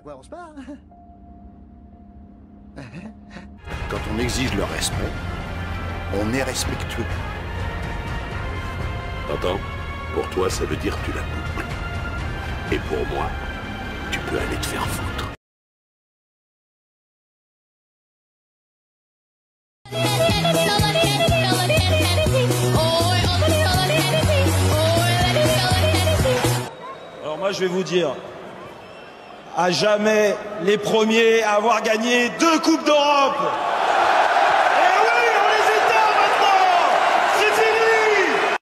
quoi on se bat. Quand on exige le respect, on est respectueux. T'entends? Pour toi, ça veut dire que tu la boucles. Et pour moi, tu peux aller te faire foutre. Alors moi, je vais vous dire, à jamais les premiers à avoir gagné 2 Coupes d'Europe. Et oui, on les éteint maintenant. C'est fini.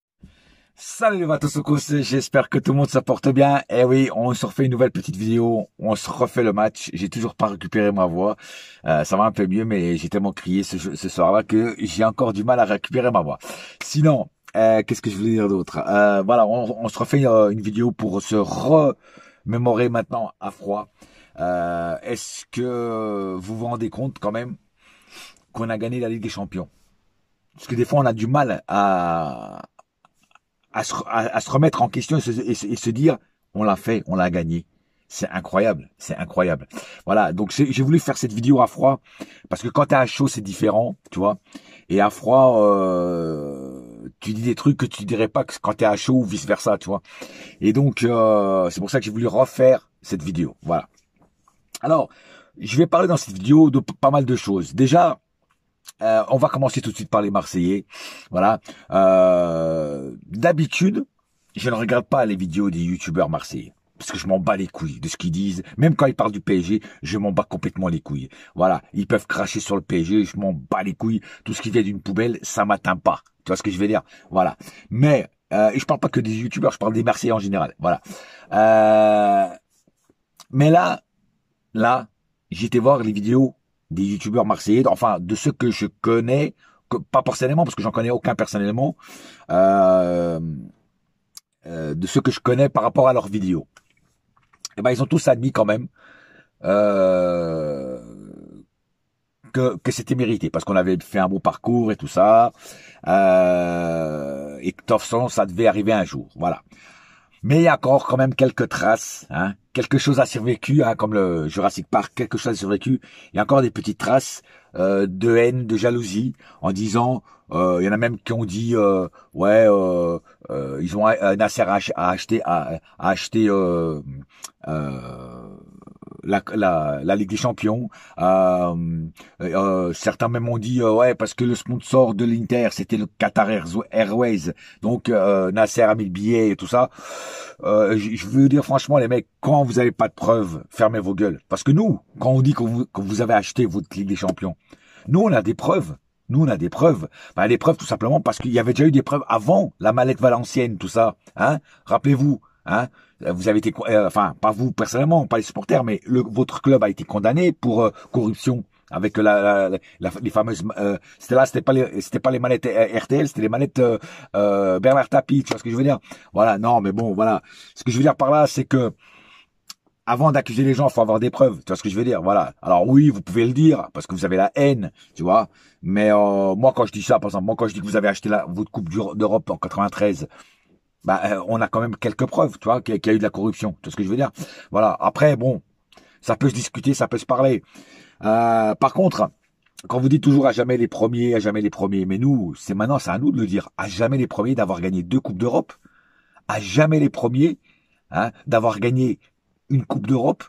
Salut les Vatosokos, j'espère que tout le monde se porte bien. Et oui, on se refait une nouvelle petite vidéo, on se refait le match. J'ai toujours pas récupéré ma voix, ça va un peu mieux, mais j'ai tellement crié ce soir-là que j'ai encore du mal à récupérer ma voix. Sinon, qu'est-ce que je voulais dire d'autre? Voilà, on se refait une vidéo pour se remémorer maintenant à froid. Est-ce que vous vous rendez compte quand même qu'on a gagné la Ligue des Champions? Parce que des fois, on a du mal à se remettre en question et se dire, on l'a fait, on l'a gagné. C'est incroyable, c'est incroyable. Voilà, donc j'ai voulu faire cette vidéo à froid, parce que quand t'es à chaud, c'est différent, tu vois. Et à froid, tu dis des trucs que tu dirais pas quand t'es à chaud ou vice versa, tu vois. Et donc, c'est pour ça que j'ai voulu refaire cette vidéo, voilà. Alors, je vais parler dans cette vidéo de pas mal de choses. Déjà, on va commencer tout de suite par les Marseillais. Voilà. D'habitude, je ne regarde pas les vidéos des youtubeurs marseillais. Parce que je m'en bats les couilles de ce qu'ils disent. Même quand ils parlent du PSG, je m'en bats complètement les couilles. Voilà. Ils peuvent cracher sur le PSG, je m'en bats les couilles. Tout ce qui vient d'une poubelle, ça m'atteint pas. Tu vois ce que je veux dire? Voilà. Mais, et je parle pas que des youtubeurs, je parle des Marseillais en général. Voilà. Mais là, j'étais voir les vidéos des youtubeurs marseillais, enfin de ceux que je connais, pas personnellement parce que j'en connais aucun personnellement, de ceux que je connais par rapport à leurs vidéos. Et ben ils ont tous admis quand même que c'était mérité parce qu'on avait fait un bon parcours et tout ça, et que de toute façon ça devait arriver un jour. Voilà. Mais il y a encore quand même quelques traces, hein, quelque chose a survécu, hein, comme le Jurassic Park, quelque chose a survécu. Il y a encore des petites traces de haine, de jalousie, en disant, il y en a même qui ont dit, ouais, ils ont Nasser a acheté la Ligue des Champions. Certains même ont dit ouais, parce que le sponsor de l'Inter c'était le Qatar Airways, donc Nasser a mis le billet et tout ça. Je veux dire franchement les mecs, quand vous avez pas de preuves, fermez vos gueules. Parce que nous, quand on dit que vous avez acheté votre Ligue des Champions, nous on a des preuves. Nous, on a des preuves. Ben, des preuves tout simplement parce qu'il y avait déjà eu des preuves avant la mallette valencienne, tout ça. Hein? Rappelez-vous, hein? Vous avez été, enfin, pas vous personnellement, pas les supporters, mais votre club a été condamné pour corruption avec les fameuses. C'était pas les manettes RTL, c'était les manettes Bernard Tapie. Tu vois ce que je veux dire? Voilà. Non, mais bon, voilà. Ce que je veux dire par là, c'est que avant d'accuser les gens, il faut avoir des preuves. Tu vois ce que je veux dire? Voilà. Alors oui, vous pouvez le dire parce que vous avez la haine, tu vois. Mais moi, quand je dis ça, par exemple, moi quand je dis que vous avez acheté votre Coupe d'Europe en 93. Bah, on a quand même quelques preuves, tu vois, qu'il y a eu de la corruption. Tu vois ce que je veux dire? Voilà. Après, bon, ça peut se discuter, ça peut se parler. Par contre, quand vous dites toujours à jamais les premiers, mais nous, c'est à nous de le dire. À jamais les premiers d'avoir gagné 2 Coupes d'Europe. À jamais les premiers, hein, d'avoir gagné une Coupe d'Europe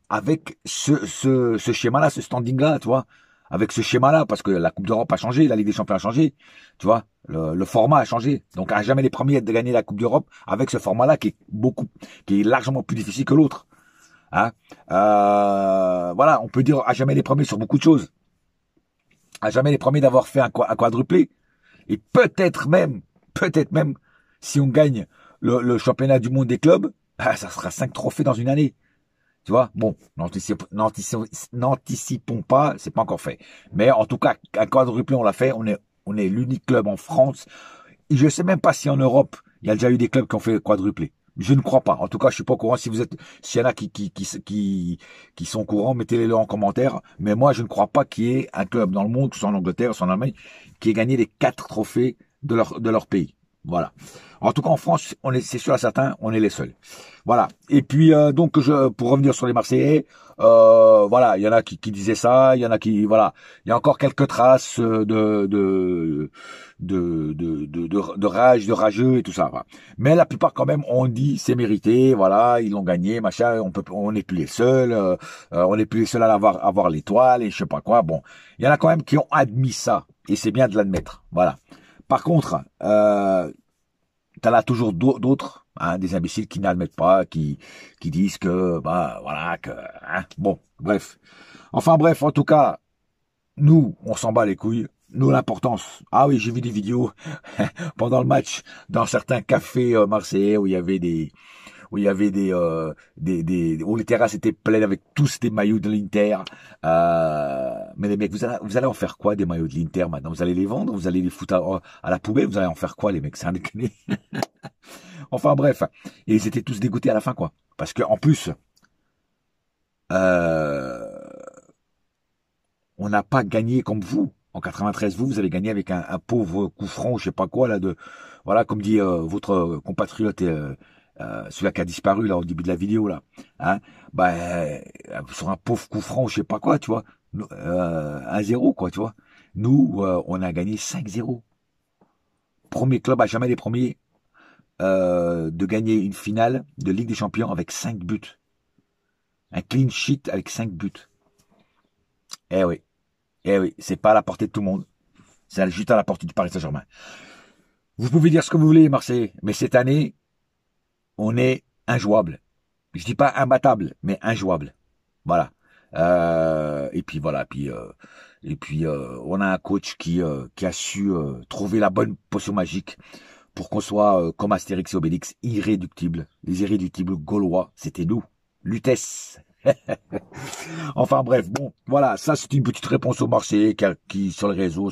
avec ce schéma-là, ce standing-là, tu vois. Avec ce schéma-là, parce que la Coupe d'Europe a changé, la Ligue des Champions a changé, tu vois, le format a changé. Donc, à jamais les premiers de gagner la Coupe d'Europe avec ce format-là qui est largement plus difficile que l'autre. Hein, voilà, on peut dire à jamais les premiers sur beaucoup de choses. À jamais les premiers d'avoir fait un quadruplé. Et peut-être même, si on gagne le championnat du monde des clubs, ça sera 5 trophées dans une année. Tu vois, bon, n'anticipons pas, c'est pas encore fait. Mais en tout cas, un quadruplé, on l'a fait. On est l'unique club en France. Et je sais même pas si en Europe, il y a déjà eu des clubs qui ont fait quadruplé. Je ne crois pas. En tout cas, je suis pas au courant. S'il y en a qui sont au courant, mettez-les en commentaire. Mais moi, je ne crois pas qu'il y ait un club dans le monde, que ce soit en Angleterre, soit en Allemagne, qui ait gagné les 4 trophées de leur pays. Voilà. En tout cas, en France, c'est sûr à certains, on est les seuls. Voilà. Et puis, donc, pour revenir sur les Marseillais, voilà, il y en a qui disaient ça, il y en a qui, voilà, il y a encore quelques traces de rage, de rageux et tout ça. Voilà. Mais la plupart, quand même, on dit c'est mérité, voilà, ils l'ont gagné, machin, on n'est plus les seuls, on n'est plus les seuls à avoir l'étoile et je sais pas quoi. Bon, il y en a quand même qui ont admis ça et c'est bien de l'admettre. Voilà. Par contre, t'en as toujours d'autres, hein, des imbéciles qui n'admettent pas, qui disent que, bah, voilà, que, hein, bon, bref. Enfin bref, en tout cas, nous, on s'en bat les couilles. Nous, l'importance. Ah oui, j'ai vu des vidéos pendant le match dans certains cafés marseillais où il y avait où les terrasses étaient pleines avec tous des maillots de l'Inter. Mais les mecs, vous allez en faire quoi des maillots de l'Inter maintenant? Vous allez les vendre? Vous allez les foutre à la poubelle? Vous allez en faire quoi les mecs? C'est un déconné. Enfin bref. Et ils étaient tous dégoûtés à la fin quoi. Parce que en plus, on n'a pas gagné comme vous. En 93, vous avez gagné avec un pauvre coup franc, je sais pas quoi, là, voilà, comme dit votre compatriote, celui-là qui a disparu, là, au début de la vidéo, là, hein, bah, sur un pauvre coup franc, je sais pas quoi, tu vois, 1-0, quoi, tu vois. Nous, on a gagné 5-0. Premier club à jamais les premiers de gagner une finale de Ligue des Champions avec 5 buts. Un clean sheet avec 5 buts. Eh oui. Eh oui, c'est pas à la portée de tout le monde. C'est juste à la portée du Paris Saint-Germain. Vous pouvez dire ce que vous voulez, Marseille, mais cette année, on est injouable. Je dis pas imbattable, mais injouable. Voilà. Et puis voilà, on a un coach qui a su trouver la bonne potion magique pour qu'on soit comme Astérix et Obélix, irréductibles. Les irréductibles gaulois, c'était nous. Lutèce. Enfin bref, bon, voilà, ça c'est une petite réponse aux Marseillais qui sur les réseaux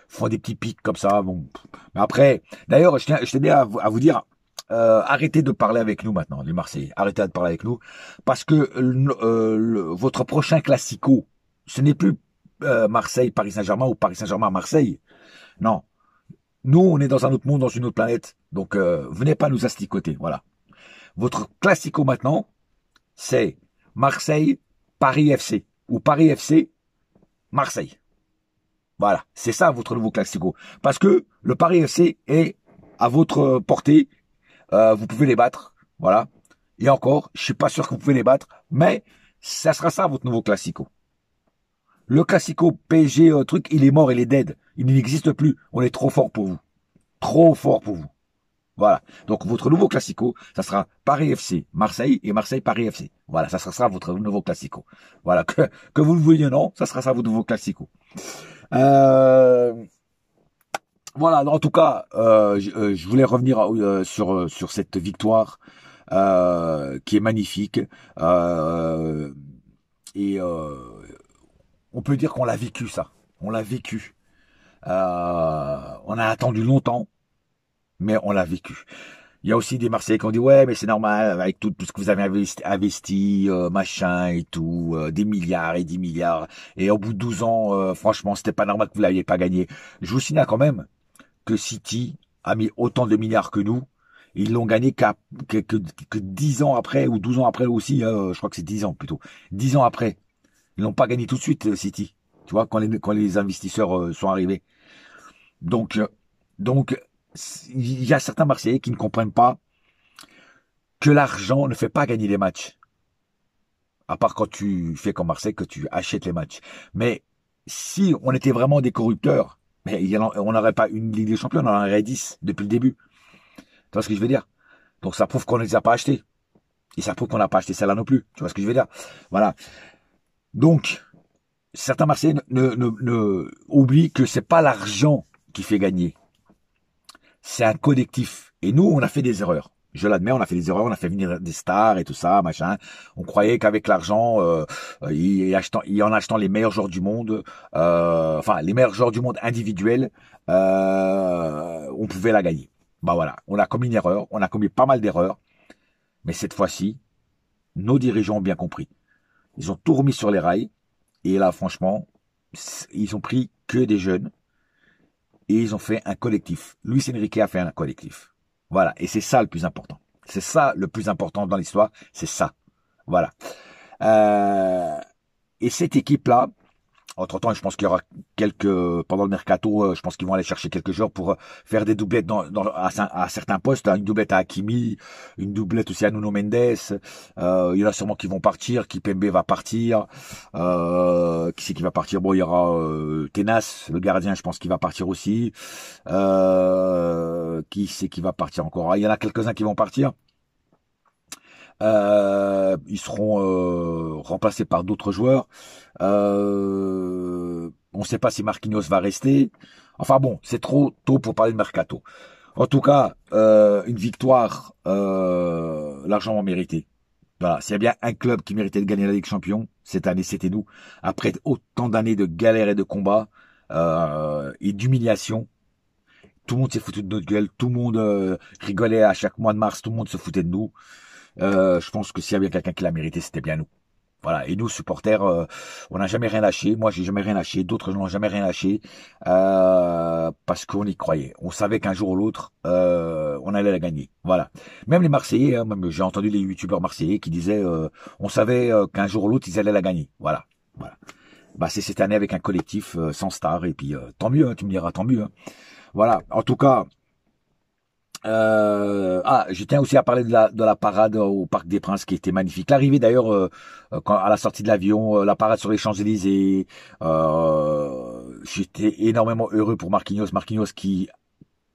font des petits pics comme ça. Bon, mais après, d'ailleurs, je tenais à vous dire, arrêtez de parler avec nous maintenant, les Marseillais. Arrêtez de parler avec nous, parce que votre prochain classico, ce n'est plus Marseille, Paris Saint-Germain ou Paris Saint-Germain, Marseille. Non, nous on est dans un autre monde, dans une autre planète. Donc venez pas nous asticoter, voilà. Votre classico maintenant, c'est Marseille, Paris FC, ou Paris FC, Marseille. Voilà, c'est ça votre nouveau classico. Parce que le Paris FC est à votre portée, vous pouvez les battre, voilà. Et encore, je suis pas sûr que vous pouvez les battre, mais ça sera ça votre nouveau classico. Le classico PSG truc, il est mort, il est dead, il n'existe plus. On est trop fort pour vous, trop fort pour vous. Voilà. Donc, votre nouveau classico, ça sera Paris FC, Marseille et Marseille Paris FC. Voilà. Ça sera ça, votre nouveau classico. Voilà. Que vous le vouliez ou non, ça sera ça, votre nouveau classico. Voilà. En tout cas, je voulais revenir sur cette victoire, qui est magnifique. On peut dire qu'on l'a vécu, ça. On l'a vécu. On a attendu longtemps. Mais on l'a vécu. Il y a aussi des Marseillais qui ont dit ouais mais c'est normal avec tout ce que vous avez investi machin et tout, des milliards et 10 milliards et au bout de 12 ans franchement c'était pas normal que vous l'aviez pas gagné. Je vous signale quand même que City a mis autant de milliards que nous, ils l'ont gagné que 10 ans après ou 12 ans après aussi, je crois que c'est 10 ans plutôt. 10 ans après. Ils l'ont pas gagné tout de suite City. Tu vois quand les investisseurs sont arrivés. Donc il y a certains Marseillais qui ne comprennent pas que l'argent ne fait pas gagner les matchs. À part quand tu fais comme Marseille, que tu achètes les matchs. Mais si on était vraiment des corrupteurs, mais on n'aurait pas une Ligue des Champions, on en aurait 10 depuis le début. Tu vois ce que je veux dire? Donc ça prouve qu'on ne les a pas achetés. Et ça prouve qu'on n'a pas acheté celle-là non plus. Tu vois ce que je veux dire? Voilà. Donc, certains Marseillais oublient que c'est pas l'argent qui fait gagner. C'est un collectif. Et nous, on a fait des erreurs. Je l'admets, on a fait des erreurs, on a fait venir des stars et tout ça, machin. On croyait qu'avec l'argent, en achetant les meilleurs joueurs du monde, enfin les meilleurs joueurs du monde individuels, on pouvait la gagner. Bah voilà, on a commis une erreur, on a commis pas mal d'erreurs, mais cette fois-ci, nos dirigeants ont bien compris. Ils ont tout remis sur les rails, et là, franchement, ils ont pris que des jeunes. et ils ont fait un collectif. Luis Enrique a fait un collectif. Voilà, et c'est ça le plus important. C'est ça le plus important dans l'histoire, c'est ça. Voilà. Et cette équipe-là, entre-temps, je pense qu'il y aura pendant le mercato, je pense qu'ils vont aller chercher quelques joueurs pour faire des doublettes à certains postes, hein, une doublette à Hakimi, une doublette aussi à Nuno Mendes, il y en a sûrement qui vont partir, Kipembe va partir, qui c'est qui va partir? Bon, il y aura, Tenas, le gardien, je pense qu'il va partir aussi, qui c'est qui va partir encore? Il y en a quelques-uns qui vont partir. Ils seront remplacés par d'autres joueurs. On ne sait pas si Marquinhos va rester. Enfin bon, c'est trop tôt pour parler de mercato. En tout cas, une victoire largement méritée. Voilà, s'il y a bien un club qui méritait de gagner la Ligue des Champions, cette année, c'était nous. Après autant d'années de galères et de combats et d'humiliation, tout le monde s'est foutu de notre gueule, tout le monde rigolait à chaque mois de mars, tout le monde se foutait de nous. Je pense que s'il y avait quelqu'un qui l'a mérité, c'était bien nous. Voilà. Et nous, supporters, on n'a jamais rien lâché. Moi, j'ai jamais rien lâché. D'autres n'ont jamais rien lâché. Parce qu'on y croyait. On savait qu'un jour ou l'autre, on allait la gagner. Voilà. Même les Marseillais, hein, même j'ai entendu les youtubeurs marseillais qui disaient, on savait qu'un jour ou l'autre, ils allaient la gagner. Voilà. Voilà. Bah, c'est cette année avec un collectif sans star. Et puis, tant mieux, hein, tu me diras, tant mieux. Hein. Voilà. En tout cas, je tiens aussi à parler de la parade au Parc des Princes qui était magnifique. L'arrivée d'ailleurs, à la sortie de l'avion, la parade sur les Champs-Élysées, j'étais énormément heureux pour Marquinhos. Marquinhos qui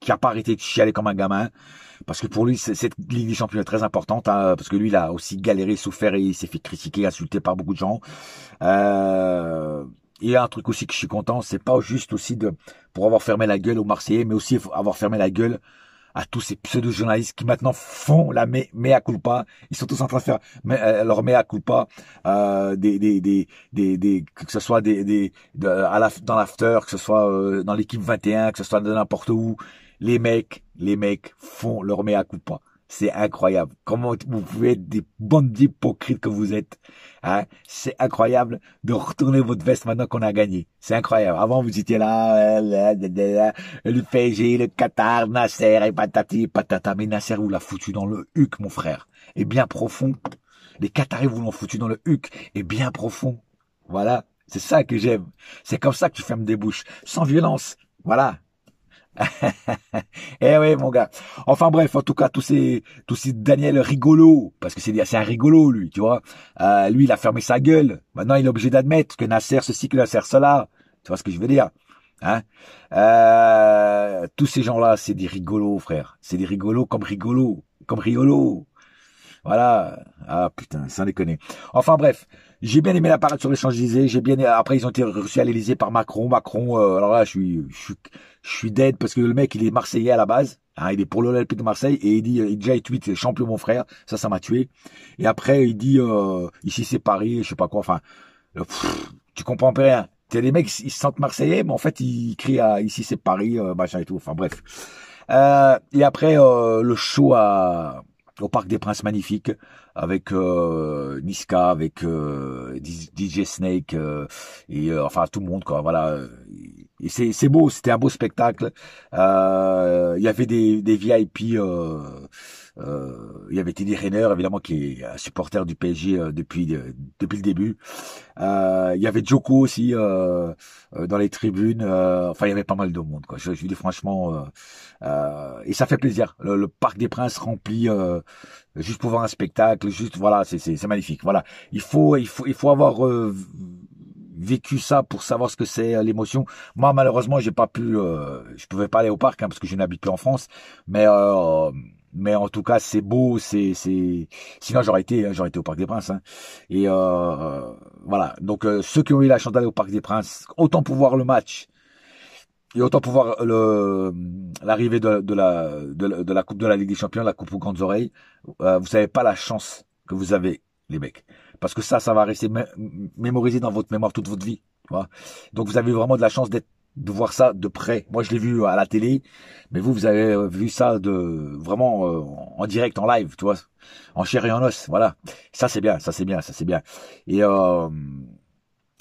a pas arrêté de chialer comme un gamin. Parce que pour lui, cette Ligue des Champions est très importante, hein, parce que lui, il a aussi galéré, souffert et il s'est fait critiquer, insulter par beaucoup de gens. Il y a un truc aussi que je suis content, c'est pas juste aussi pour avoir fermé la gueule aux Marseillais, mais aussi avoir fermé la gueule à tous ces pseudo-journalistes qui maintenant font la mea culpa. Ils sont tous en train de faire leur mea culpa, que ce soit dans l'after, que ce soit dans l'équipe 21, que ce soit de n'importe où. Les mecs font leur mea culpa. C'est incroyable. Comment vous pouvez être des bandes d'hypocrites que vous êtes. Hein? C'est incroyable de retourner votre veste maintenant qu'on a gagné. C'est incroyable. Avant, vous étiez là, le PSG, le Qatar, Nasser, et patati, patata. Mais Nasser vous l'a foutu dans le huc, mon frère. Et bien profond. Les Qataris vous l'ont foutu dans le huc. Et bien profond. Voilà. C'est ça que j'aime. C'est comme ça que tu fermes des bouches. Sans violence. Voilà. Eh oui, mon gars. Enfin bref, en tout cas, tous ces Daniel rigolo, parce que c'est un rigolo, lui, tu vois. Lui, il a fermé sa gueule. Maintenant, il est obligé d'admettre que Nasser ceci, que Nasser cela. Tu vois ce que je veux dire? Hein? Tous ces gens-là, c'est des rigolos, frère. C'est des rigolos comme rigolo. Voilà. Ah, putain, sans déconner. Enfin, bref. J'ai bien aimé la parade sur les Champs-Élysées. Après, ils ont été reçus à l'Élysée par Macron. Alors là, je suis dead parce que le mec, il est Marseillais à la base. Hein, il est pour l'Olympique de Marseille et il tweet champion mon frère. Ça m'a tué. Et après, il dit, ici c'est Paris, je sais pas quoi. Enfin, tu comprends pas rien. T'as des mecs, ils se sentent Marseillais, mais en fait, ils crient ici c'est Paris, machin et tout. Enfin, bref. Et après, le show au Parc des Princes magnifique avec Niska, avec DJ Snake et enfin tout le monde quoi. Voilà. Et c'est beau, c'était un beau spectacle. Il y avait des VIP. Il y avait Teddy Riner évidemment qui est un supporter du PSG depuis le début. Il y avait Joko aussi dans les tribunes. Enfin, il y avait pas mal de monde quoi. Je dis franchement, et ça fait plaisir. Le Parc des Princes rempli. Juste pour voir un spectacle, juste voilà, c'est magnifique. Voilà, il faut avoir vécu ça pour savoir ce que c'est l'émotion. Moi, malheureusement, je pouvais pas aller au parc hein, parce que je n'habite plus en France. Mais en tout cas, c'est beau, sinon j'aurais été au Parc des Princes. Hein. Et voilà. Donc ceux qui ont eu la chance d'aller au Parc des Princes, autant pour voir le match. Et autant pour voir l'arrivée de la Coupe de la Ligue des Champions, la Coupe aux grandes oreilles, vous savez pas la chance que vous avez, les mecs. Parce que ça va rester mémorisé dans votre mémoire toute votre vie. Tu vois. Donc vous avez vraiment de la chance de voir ça de près. Moi, je l'ai vu à la télé, mais vous avez vu ça vraiment en direct, en live, tu vois, en chair et en os. Voilà. Ça c'est bien. Et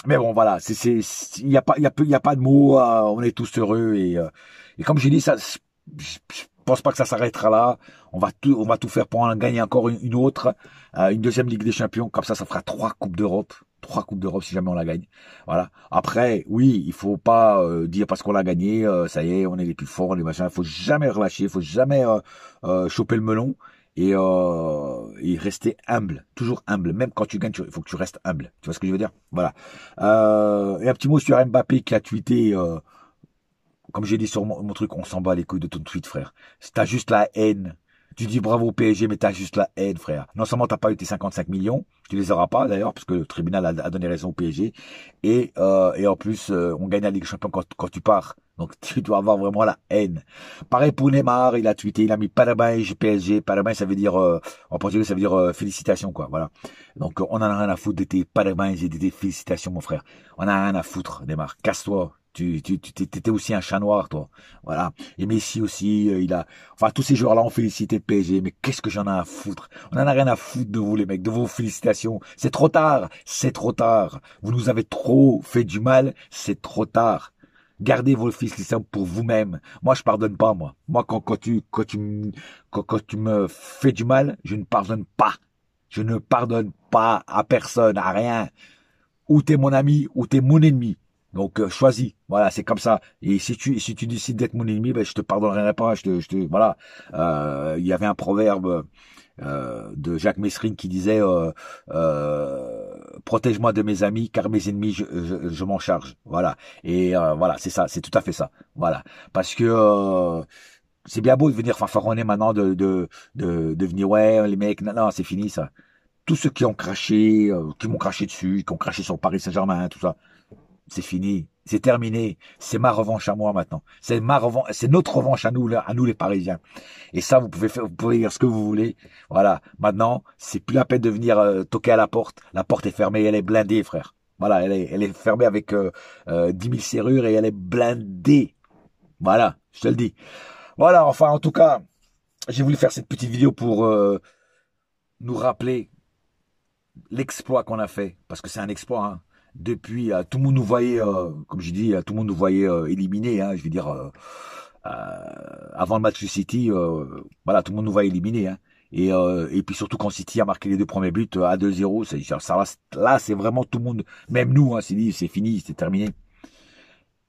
Mais bon, voilà, il y a pas, il y a pas de mots, on est tous heureux et comme j'ai dit, ça, je pense pas que ça s'arrêtera là. On va tout faire pour en gagner encore une autre, une deuxième Ligue des Champions. Comme ça fera 3 coupes d'Europe si jamais on la gagne. Voilà. Après, oui, il faut pas dire parce qu'on l'a gagné, ça y est, on est les plus forts, les machins. Il faut jamais relâcher, il faut jamais choper le melon. Et rester humble, toujours humble. Même quand tu gagnes, il faut que tu restes humble. Tu vois ce que je veux dire? Voilà. Et un petit mot sur Mbappé qui a tweeté, comme j'ai dit sur mon truc, on s'en bat les couilles de ton tweet, frère. T'as juste la haine. Tu dis bravo au PSG, mais t'as juste la haine, frère. Non seulement t'as pas eu tes 55 millions, tu les auras pas d'ailleurs, parce que le tribunal a donné raison au PSG, et en plus, on gagne la Ligue des Champions quand tu pars. Donc tu dois avoir vraiment la haine. Pareil pour Neymar, il a tweeté, il a mis parabéns PSG. Parabéns, ça veut dire, en portugais, ça veut dire félicitations, quoi. Voilà. Donc on en a rien à foutre de tes parabéns et de tes félicitations, mon frère. On a rien à foutre, Neymar. Casse-toi. T'étais aussi un chat noir, toi. Voilà. Et Messi aussi, enfin, tous ces joueurs-là ont félicité le PSG. Mais qu'est-ce que j'en ai à foutre? On en a rien à foutre de vous, les mecs, de vos félicitations. C'est trop tard. C'est trop tard. Vous nous avez trop fait du mal. C'est trop tard. Gardez vos félicitations pour vous-même. Moi, je pardonne pas, moi. Moi, quand tu me fais du mal, je ne pardonne pas. Je ne pardonne pas à personne, à rien. Ou t'es mon ami, ou t'es mon ennemi. Donc choisis, voilà, c'est comme ça. Et si tu décides d'être mon ennemi, ben je te pardonnerai pas. Voilà. Il y avait un proverbe de Jacques Messrine qui disait protège-moi de mes amis, car mes ennemis je m'en charge. Voilà. Et voilà, c'est ça, c'est tout à fait ça. Voilà, parce que c'est bien beau de venir fanfaronner maintenant, de venir ouais les mecs, non, c'est fini ça. Tous ceux qui ont craché, qui m'ont craché dessus, qui ont craché sur Paris Saint-Germain, tout ça. C'est fini, c'est terminé. C'est ma revanche à moi maintenant. C'est ma revanche, c'est notre revanche à nous les Parisiens. Et ça, vous pouvez dire ce que vous voulez. Voilà. Maintenant, c'est plus la peine de venir toquer à la porte. La porte est fermée, elle est blindée, frère. Voilà, elle est fermée avec 10 000 serrures et elle est blindée. Voilà, je te le dis. Voilà. Enfin, en tout cas, j'ai voulu faire cette petite vidéo pour nous rappeler l'exploit qu'on a fait, parce que c'est un exploit. Hein. Depuis, tout le monde nous voyait, comme je dis, tout le monde nous voyait éliminés. Hein, je veux dire, avant le match de City, voilà, tout le monde nous voyait éliminés. Hein, et puis surtout quand City a marqué les 2 premiers buts à 2-0, là, c'est vraiment tout le monde, même nous, hein, c'est dit, c'est fini, c'est terminé.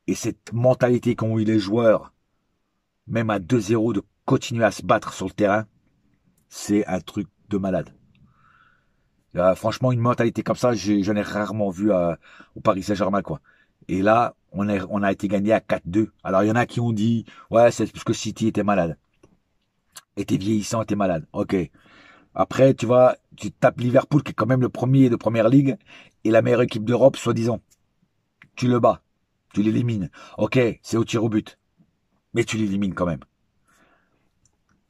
Et cette mentalité qu'ont eu les joueurs, même à 2-0, de continuer à se battre sur le terrain, c'est un truc de malade. Franchement, une mentalité comme ça, j'en ai rarement vu au Paris Saint-Germain, quoi. Et là, on a été gagné à 4-2. Alors, il y en a qui ont dit, ouais, c'est parce que City était malade. Était vieillissant, était malade. Ok. Après, tu vois, tu tapes Liverpool, qui est quand même le premier de Première Ligue, et la meilleure équipe d'Europe, soi-disant. Tu le bats. Tu l'élimines. Ok, c'est au tir au but. Mais tu l'élimines quand même.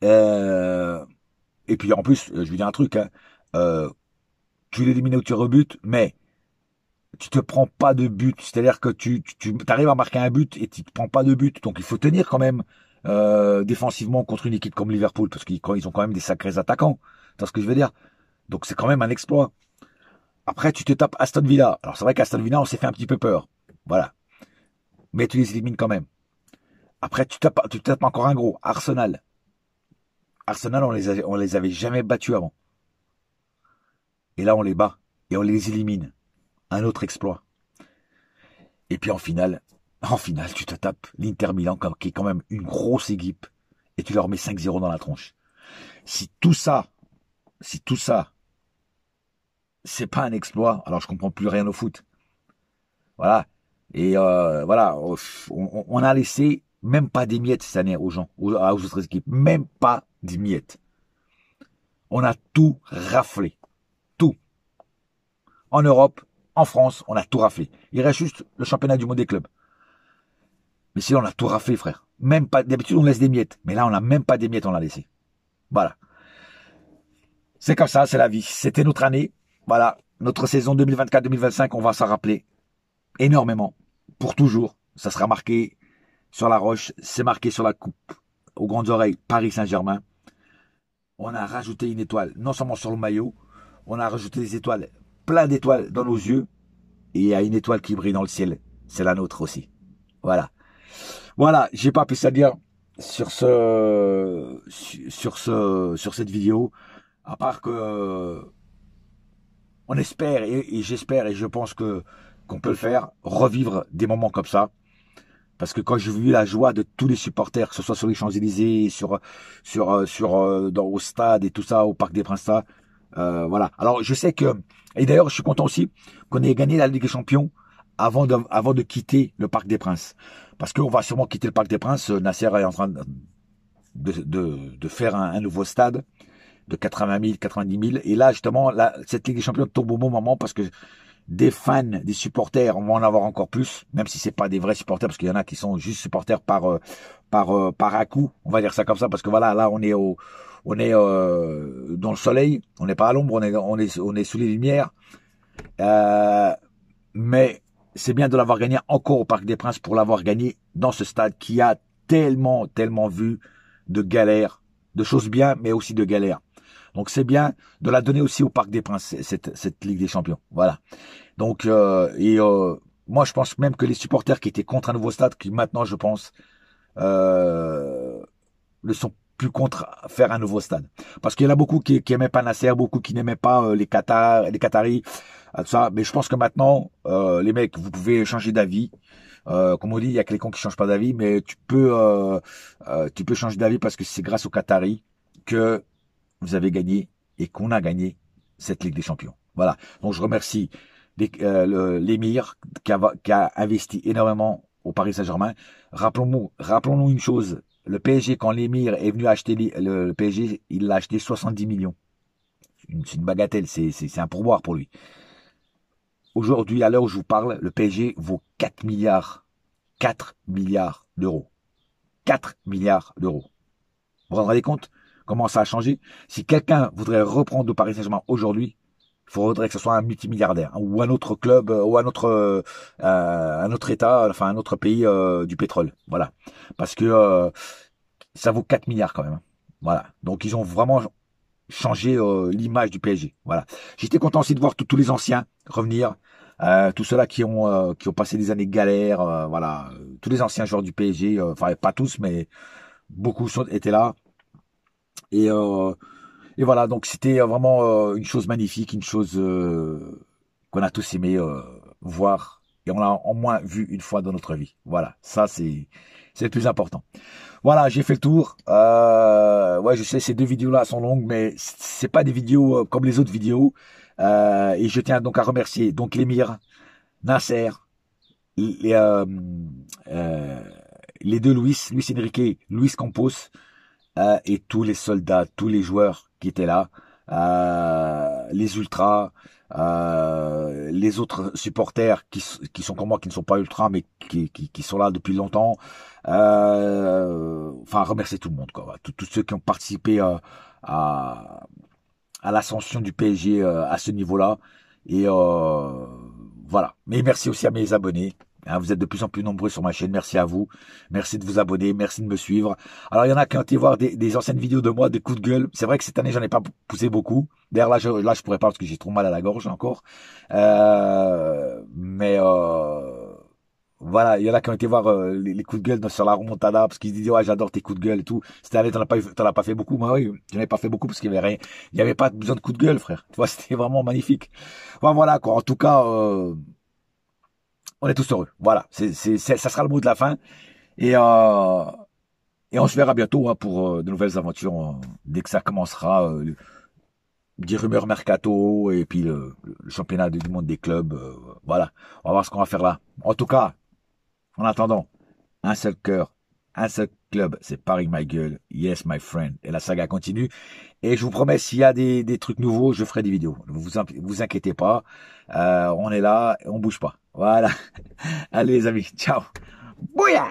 Et puis, en plus, je vais dire un truc, hein. Tu l'élimines au tir au but, mais tu te prends pas de but. C'est-à-dire que tu arrives à marquer un but et tu te prends pas de but. Donc il faut tenir quand même défensivement contre une équipe comme Liverpool, parce qu'ils ont quand même des sacrés attaquants. Tu vois ce que je veux dire? Donc c'est quand même un exploit. Après, tu te tapes Aston Villa. Alors c'est vrai qu'Aston Villa, on s'est fait un petit peu peur. Voilà. Mais tu les élimines quand même. Après, tu tapes encore un gros. Arsenal. Arsenal, on les avait jamais battus avant. Et là, on les bat. Et on les élimine. Un autre exploit. Et puis en finale, tu te tapes l'Inter Milan, qui est quand même une grosse équipe. Et tu leur mets 5-0 dans la tronche. Si tout ça, c'est pas un exploit, alors je comprends plus rien au foot. Voilà. Et voilà, on a laissé même pas des miettes cette année aux gens, aux autres équipes. Même pas des miettes. On a tout raflé. Tout. En Europe, en France, on a tout raflé. Il reste juste le championnat du monde des clubs. Mais sinon, on a tout raflé, frère. Même pas, d'habitude, on laisse des miettes. Mais là, on n'a même pas des miettes, on l'a laissé. Voilà. C'est comme ça, c'est la vie. C'était notre année. Voilà. Notre saison 2024-2025, on va s'en rappeler énormément. Pour toujours. Ça sera marqué sur la roche. C'est marqué sur la coupe. Aux grandes oreilles, Paris Saint-Germain. On a rajouté une étoile, non seulement sur le maillot, on a rajouté des étoiles, plein d'étoiles dans nos yeux. et il y a une étoile qui brille dans le ciel. C'est la nôtre aussi. Voilà. Voilà, j'ai pas plus à dire sur cette vidéo, à part que on espère et j'espère et je pense qu'on peut le faire, revivre des moments comme ça. Parce que quand j'ai vu la joie de tous les supporters, que ce soit sur les Champs-Élysées, au stade et tout ça, au Parc des Princes, voilà. Alors je sais que, et d'ailleurs je suis content aussi qu'on ait gagné la Ligue des Champions avant de quitter le Parc des Princes. Parce qu'on va sûrement quitter le Parc des Princes. Nasser est en train de faire un nouveau stade de 80 000, 90 000. Et là justement, cette Ligue des Champions tombe au bon moment parce que des fans, des supporters, on va en avoir encore plus, même si c'est pas des vrais supporters, parce qu'il y en a qui sont juste supporters par à-coup, on va dire ça comme ça, parce que voilà, là on est dans le soleil, on n'est pas à l'ombre, on est sous les lumières, mais c'est bien de l'avoir gagné encore au Parc des Princes pour l'avoir gagné dans ce stade qui a tellement vu de galères, de choses bien, mais aussi de galères. Donc c'est bien de la donner aussi au Parc des Princes, cette Ligue des Champions. Voilà. Donc moi je pense même que les supporters qui étaient contre un nouveau stade, qui maintenant je pense ne sont plus contre faire un nouveau stade. Parce qu'il y en a beaucoup qui aimaient pas Nasser, beaucoup qui n'aimaient pas les Qataris, tout ça. Mais je pense que maintenant les mecs, vous pouvez changer d'avis. Comme on dit, il y a que les cons qui changent pas d'avis, mais tu peux changer d'avis parce que c'est grâce aux Qataris que vous avez gagné et qu'on a gagné cette Ligue des Champions. Voilà. Donc je remercie l'émir qui a investi énormément au Paris Saint-Germain. Rappelons-nous une chose. Le PSG, quand l'émir est venu acheter le PSG, il l'a acheté 70 millions. C'est une bagatelle, c'est un pourboire pour lui. Aujourd'hui, à l'heure où je vous parle, le PSG vaut 4 milliards. 4 milliards d'euros. 4 milliards d'euros. Vous vous rendez compte comment ça a changé? Si quelqu'un voudrait reprendre le Paris Saint-Germain aujourd'hui, il faudrait que ce soit un multimilliardaire, ou un autre club, ou un autre État, enfin un autre pays du pétrole. Voilà. Parce que ça vaut 4 milliards quand même. Voilà. Donc ils ont vraiment changé l'image du PSG. Voilà. J'étais content aussi de voir tous les anciens revenir. Tous ceux-là qui ont passé des années galères, voilà. Tous les anciens joueurs du PSG, enfin pas tous, mais beaucoup étaient là. Et voilà, donc c'était vraiment une chose magnifique, une chose qu'on a tous aimé voir. Et on l'a au moins vu une fois dans notre vie. Voilà, ça c'est le plus important. Voilà, j'ai fait le tour. Ouais, je sais, ces deux vidéos-là sont longues, mais c'est pas des vidéos comme les autres vidéos. Et je tiens donc à remercier donc l'émir, Nasser, les deux Luis Enrique, Luis Campos, et tous les soldats, tous les joueurs qui étaient là, les ultras, les autres supporters qui sont comme moi, qui ne sont pas ultras, mais qui sont là depuis longtemps. Enfin, remercier tout le monde, quoi. Tous ceux qui ont participé à l'ascension du PSG à ce niveau-là. Et voilà. Mais merci aussi à mes abonnés. Hein, vous êtes de plus en plus nombreux sur ma chaîne. Merci à vous. Merci de vous abonner. Merci de me suivre. Alors, il y en a qui ont été voir des anciennes vidéos de moi, des coups de gueule. C'est vrai que cette année, j'en ai pas poussé beaucoup. D'ailleurs, là, je pourrais pas parce que j'ai trop mal à la gorge encore. Mais voilà, il y en a qui ont été voir les coups de gueule sur la remontada parce qu'ils se disaient ouais, j'adore tes coups de gueule et tout. Cette année, t'en as pas fait beaucoup. Moi, oui, j'en ai pas fait beaucoup parce qu'il y avait rien. Il y avait pas besoin de coups de gueule, frère. Tu vois, c'était vraiment magnifique. Enfin, voilà, quoi. En tout cas, on est tous heureux. Voilà, ça sera le mot de la fin. Et on se verra bientôt hein, pour de nouvelles aventures dès que ça commencera. Des rumeurs mercato et puis le championnat du monde des clubs. Voilà, on va voir ce qu'on va faire là. En tout cas, en attendant, un seul cœur, un seul club, c'est Paris my gueule. Yes my friend. Et la saga continue. Et je vous promets, s'il y a des trucs nouveaux, je ferai des vidéos. Vous inquiétez pas. On est là, on bouge pas. Voilà. Allez les amis, ciao. Bouya!